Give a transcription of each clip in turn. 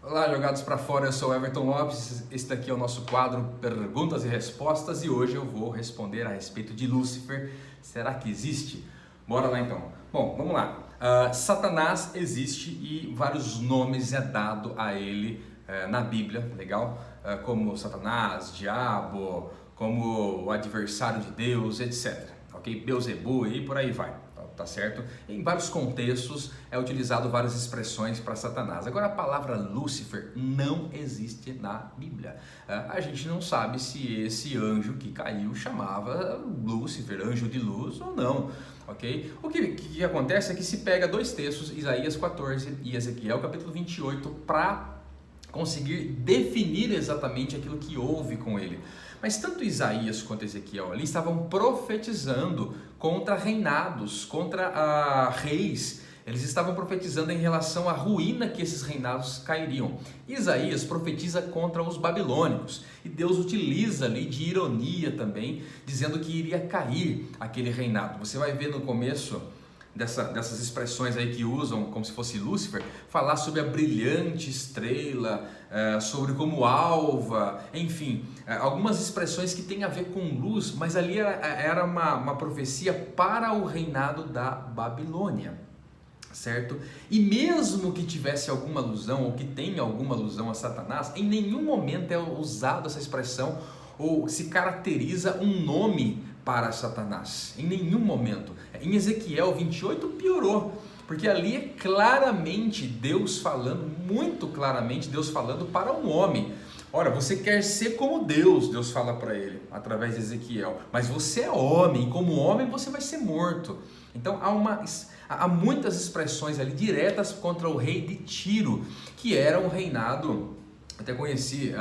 Olá, jogados para fora, eu sou Everton Lopes, esse daqui é o nosso quadro Perguntas e Respostas e hoje eu vou responder a respeito de Lúcifer. Será que existe? Bora lá então. Bom, vamos lá. Satanás existe e vários nomes é dado a ele na Bíblia, legal? Como Satanás, Diabo, como o adversário de Deus, etc. Ok? Beelzebub e por aí vai. Tá certo? Em vários contextos é utilizado várias expressões para Satanás. Agora a palavra Lúcifer não existe na Bíblia. A gente não sabe se esse anjo que caiu chamava Lúcifer, anjo de luz ou não, ok? O que acontece é que se pega dois textos, Isaías 14 e Ezequiel capítulo 28, para conseguir definir exatamente aquilo que houve com ele. Mas tanto Isaías quanto Ezequiel ali estavam profetizando contra reinados, contra reis. Eles estavam profetizando em relação à ruína que esses reinados cairiam. Isaías profetiza contra os babilônicos e Deus utiliza ali de ironia também, dizendo que iria cair aquele reinado. Você vai ver no começo dessas expressões aí que usam como se fosse Lúcifer, falar sobre a brilhante estrela, sobre como alva, enfim, algumas expressões que têm a ver com luz, mas ali era uma profecia para o reinado da Babilônia, certo? E mesmo que tivesse alguma alusão, ou que tenha alguma alusão a Satanás, em nenhum momento é usado essa expressão, ou se caracteriza um nome para Satanás, em nenhum momento. Em Ezequiel 28 piorou, porque ali é claramente Deus falando, muito claramente Deus falando para um homem. Olha, você quer ser como Deus, Deus fala para ele, através de Ezequiel, mas você é homem, e como homem você vai ser morto. Então há muitas expressões ali diretas contra o rei de Tiro, que era um reinado, até conheci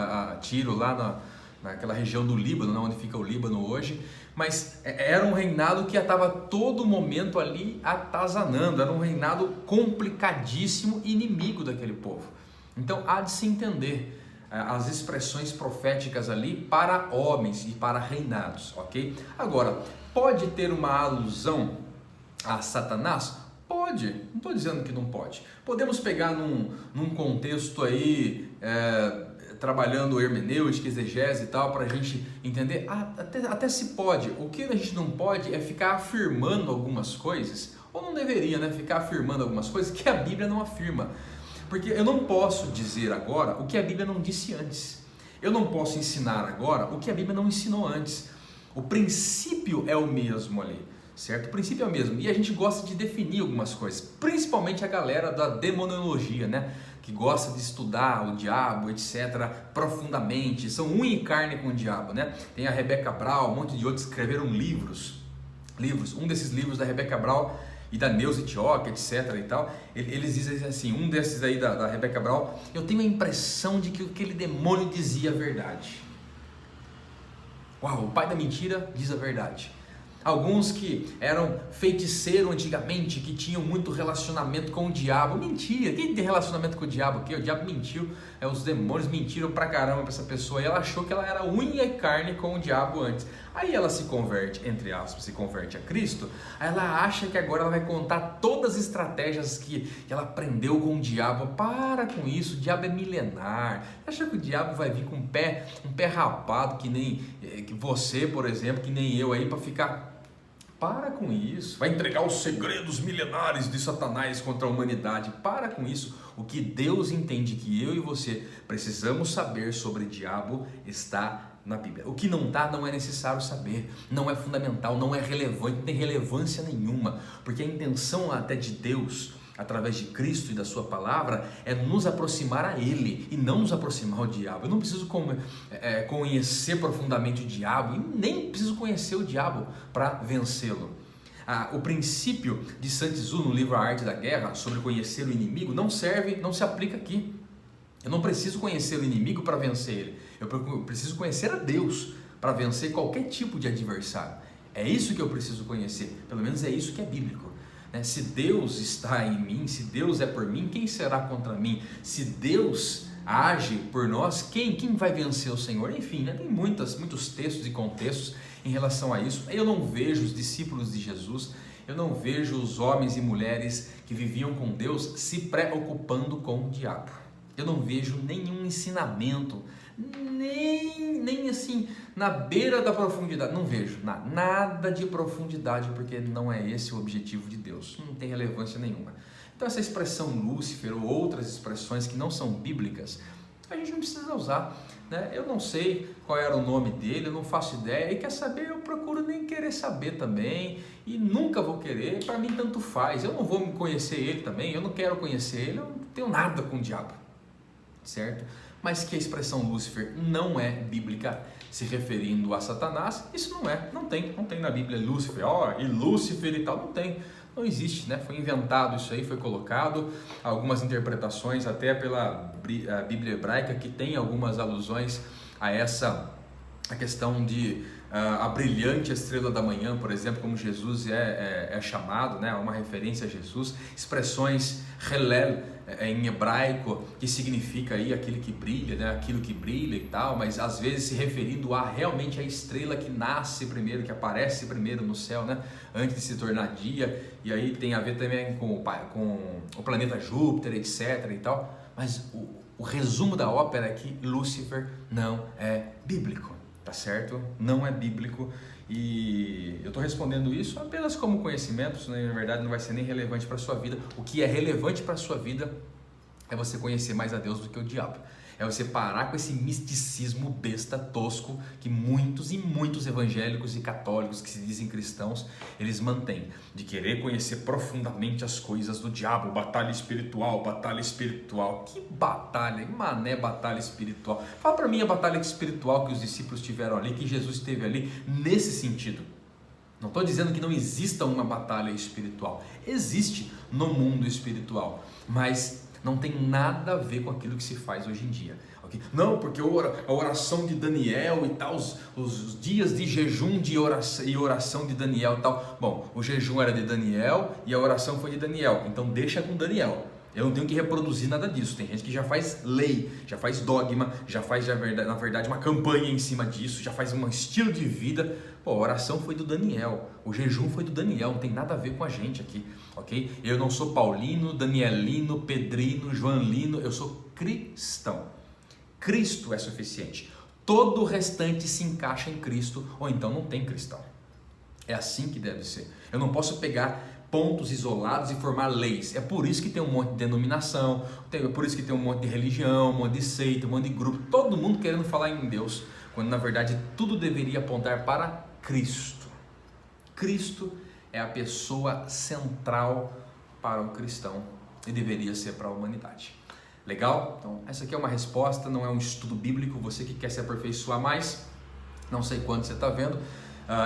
Tiro lá naquela região do Líbano, onde fica o Líbano hoje, mas era um reinado que estava todo momento ali atazanando, era um reinado complicadíssimo, inimigo daquele povo. Então há de se entender as expressões proféticas ali para homens e para reinados, ok? Agora, pode ter uma alusão a Satanás? Pode, não estou dizendo que não pode. Podemos pegar num contexto aí, trabalhando hermenêutica, exegese e tal, para a gente entender, até se pode. O que a gente não pode é ficar afirmando algumas coisas, ou não deveria, né? Ficar afirmando algumas coisas que a Bíblia não afirma. Porque eu não posso dizer agora o que a Bíblia não disse antes. Eu não posso ensinar agora o que a Bíblia não ensinou antes. O princípio é o mesmo ali, certo? O princípio é o mesmo. E a gente gosta de definir algumas coisas, principalmente a galera da demonologia, né? Que gosta de estudar o diabo, etc., profundamente, são unha e carne com o diabo, né? Tem a Rebecca Brown, um monte de outros que escreveram livros. Um desses livros da Rebecca Brown e da Neuza Tioca, etc. e tal, eles dizem assim, um desses aí da Rebecca Brown, eu tenho a impressão de que aquele demônio dizia a verdade. Uau, o pai da mentira diz a verdade. Alguns que eram feiticeiros antigamente, que tinham muito relacionamento com o diabo. Mentira, quem tem relacionamento com o diabo? O diabo mentiu, os demônios mentiram pra caramba pra essa pessoa. E ela achou que ela era unha e carne com o diabo antes. Aí ela se converte, entre aspas, se converte a Cristo. Aí ela acha que agora ela vai contar todas as estratégias que ela aprendeu com o diabo. Para com isso, o diabo é milenar. Acha que o diabo vai vir com um pé rapado, que nem que você, por exemplo, que nem eu aí, pra ficar... Para com isso, vai entregar os segredos milenares de Satanás contra a humanidade. Para com isso. O que Deus entende que eu e você precisamos saber sobre o diabo está na Bíblia. O que não está não é necessário saber, não é fundamental, não é relevante, não tem relevância nenhuma, porque a intenção até de Deus, através de Cristo e da sua palavra, é nos aproximar a Ele e não nos aproximar ao diabo. Eu não preciso conhecer profundamente o diabo e nem preciso conhecer o diabo para vencê-lo. O princípio de Sun Tzu no livro A Arte da Guerra, sobre conhecer o inimigo, não se aplica aqui. Eu não preciso conhecer o inimigo para vencer ele. Eu preciso conhecer a Deus para vencer qualquer tipo de adversário. É isso que eu preciso conhecer. Pelo menos é isso que é bíblico. Se Deus está em mim, se Deus é por mim, quem será contra mim? Se Deus age por nós, quem vai vencer o Senhor? Enfim, tem muitos textos e contextos em relação a isso. Eu não vejo os discípulos de Jesus, eu não vejo os homens e mulheres que viviam com Deus se preocupando com o diabo. Eu não vejo nenhum ensinamento, nem assim, na beira da profundidade. Não vejo nada de profundidade, porque não é esse o objetivo de Deus. Não tem relevância nenhuma. Então essa expressão Lúcifer ou outras expressões que não são bíblicas, a gente não precisa usar, né? Eu não sei qual era o nome dele, eu não faço ideia, e quer saber, eu procuro nem querer saber também, e nunca vou querer, para mim tanto faz, eu não vou conhecer ele também, eu não quero conhecer ele, eu não tenho nada com o diabo, certo? Mas que a expressão Lúcifer não é bíblica, se referindo a Satanás, isso não tem na Bíblia Lúcifer, e Lúcifer e tal, não existe, né? Foi inventado isso aí, foi colocado, algumas interpretações até pela Bíblia hebraica que tem algumas alusões a questão de a brilhante estrela da manhã, por exemplo, como Jesus é chamado, né? Uma referência a Jesus, expressões Helel em hebraico, que significa aí aquele que brilha, né? Aquilo que brilha e tal, mas às vezes se referindo a realmente a estrela que nasce primeiro, que aparece primeiro no céu, né? Antes de se tornar dia, e aí tem a ver também com o planeta Júpiter, etc e tal, mas o resumo da ópera é que Lúcifer não é bíblico, tá certo? Não é bíblico, e eu estou respondendo isso apenas como conhecimento, isso na verdade não vai ser nem relevante para a sua vida. O que é relevante para a sua vida é você conhecer mais a Deus do que o diabo. É você parar com esse misticismo besta, tosco, que muitos e muitos evangélicos e católicos que se dizem cristãos, eles mantêm, de querer conhecer profundamente as coisas do diabo, batalha espiritual. Que batalha, mané batalha espiritual. Fala para mim a batalha espiritual que os discípulos tiveram ali, que Jesus teve ali, nesse sentido. Não estou dizendo que não exista uma batalha espiritual, existe no mundo espiritual, mas não tem nada a ver com aquilo que se faz hoje em dia, okay? Não, porque a oração de Daniel e tal, os dias de jejum e oração de Daniel e tal. Bom, o jejum era de Daniel e a oração foi de Daniel, então deixa com Daniel. Eu não tenho que reproduzir nada disso. Tem gente que já faz lei, já faz dogma, já faz, na verdade, uma campanha em cima disso, já faz um estilo de vida. Pô, a oração foi do Daniel, o jejum foi do Daniel, não tem nada a ver com a gente aqui, ok? Eu não sou paulino, danielino, pedrino, joanlino, eu sou cristão. Cristo é suficiente. Todo o restante se encaixa em Cristo, ou então não tem cristão. É assim que deve ser. Eu não posso pegar pontos isolados e formar leis. É por isso que tem um monte de denominação, é por isso que tem um monte de religião, um monte de seita, um monte de grupo, todo mundo querendo falar em Deus, quando na verdade tudo deveria apontar para Cristo. Cristo é a pessoa central para o cristão e deveria ser para a humanidade. Legal? Então essa aqui é uma resposta, não é um estudo bíblico. Você que quer se aperfeiçoar mais, não sei quando você está vendo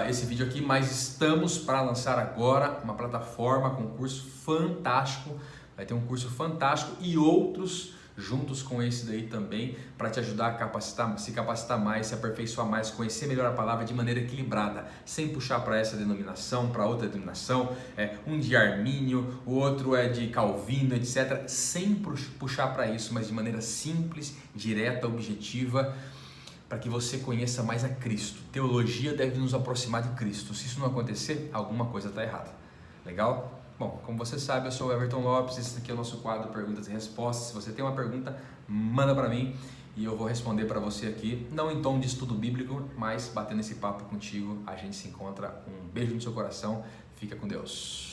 esse vídeo aqui, mas estamos para lançar agora uma plataforma com um curso fantástico. Vai ter um curso fantástico e outros juntos com esse daí também, para te ajudar a se capacitar mais, se aperfeiçoar mais, conhecer melhor a palavra de maneira equilibrada, sem puxar para essa denominação, para outra denominação, um de Armínio, o outro é de Calvino, etc. Sem puxar para isso, mas de maneira simples, direta, objetiva, para que você conheça mais a Cristo. Teologia deve nos aproximar de Cristo. Se isso não acontecer, alguma coisa está errada. Legal? Bom, como você sabe, eu sou o Everton Lopes, esse aqui é o nosso quadro Perguntas e Respostas. Se você tem uma pergunta, manda para mim e eu vou responder para você aqui, não em tom de estudo bíblico, mas batendo esse papo contigo. A gente se encontra. Um beijo no seu coração, fica com Deus.